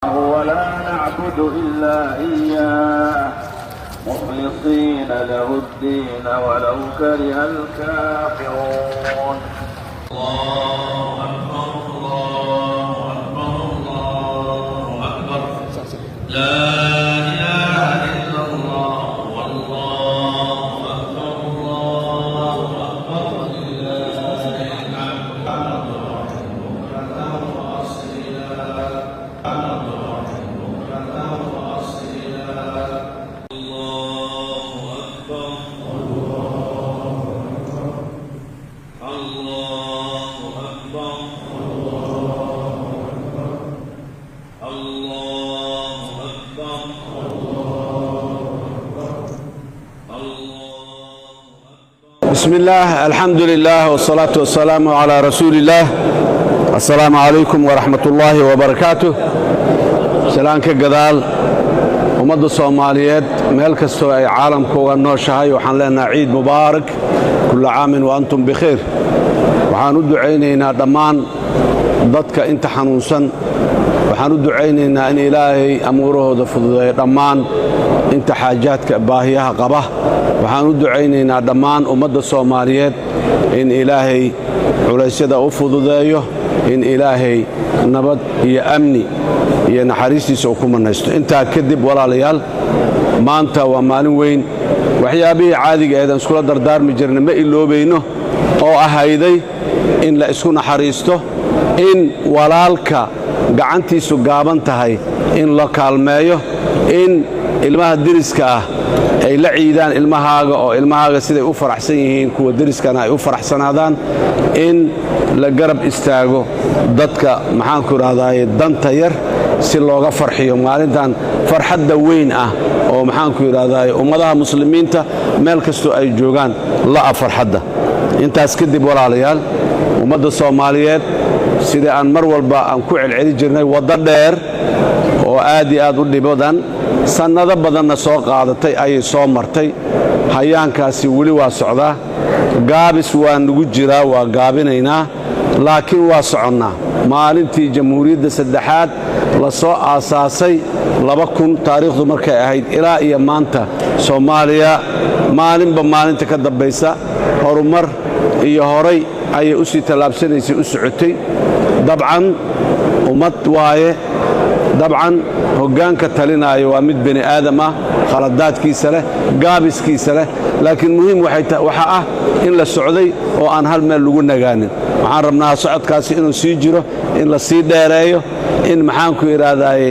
ولا نعبد إلا إياه مخلصين له الدين ولو كره الكافرون. الله أكبر الله أكبر الله أكبر لا إله إلا الله والله أكبر الله أكبر لله الحمد بسم الله الحمد لله والصلاة والسلام على رسول الله. السلام عليكم ورحمة الله وبركاته. سلام كجدال ومد الصوماليات ملك السوء عالم كوغا نوشهاي وحن لنا عيد مبارك كل عام وأنتم بخير. وحن عينينا دمان ضدك انت حنوسا وحن عينينا ان إلهي أموره دفضي دمان انت حاجاتك باهيها قبه. waxaan u ducaynaynaa dhammaan ummadda Soomaaliyeed in Ilaahay culaysyada u fududeeyo, in Ilaahay nabad iyo amni iyo naxariistiisa ku manaysto. intaa kadib walaalayaal, maanta waa maalin weyn. waxyaabihii caadiga ah ee iskula dardaarmi jirnay ma iloobayno oo ahayday in la isku naxariisto, in walaalka gacantiisu gaaban tahay in la kaalmeeyo, in ilmaha deriska ah ay la ciidaan ilmahaaga oo ilmahaaga siday u faraxsan yihiin kuwa deriskana ay u faraxsanaadaan, in la garab istaago dadka maxaan ku raadaaye danta yar si looga farxiyo maalintan farxadda weyn ah oo maxaan ku raadaaye ummadaha muslimiinta meel kasto ay joogaan la farxadda. intaas kadib walaalayaal, ummadda Soomaaliyeed sida aan mar walba aan ku celceli jirnay wada dheer oo aad iyo aad u dhibadan sanado badanna soo qaadatay ayay soo martay. hayaankaasi weli waa socdaa, gaabis waa nagu jiraa, waa gaabinaynaa, laakiin waa soconnaa. maalintii jamhuuriyadda saddexaad la soo aasaasay 2000 taariikhdu markay ahayd ilaa iyo maanta, Soomaaliya maalinba maalinta ka dambaysa horumar iyo horay ayay u sii tallaabsanaysay, u socotay. dabcan ummad waaye, dabcan hoggaanka talinaayo waa mid bani aadam ah, khaladaadkiisa leh, gaabiskiisa leh, laakiin muhiim waxa ah in la socday oo aan hal meel lagu nagaanin. waxaan rabnaa socodkaasi inuu sii jiro, in la sii dheereeyo, in maxaan ku iraadaaye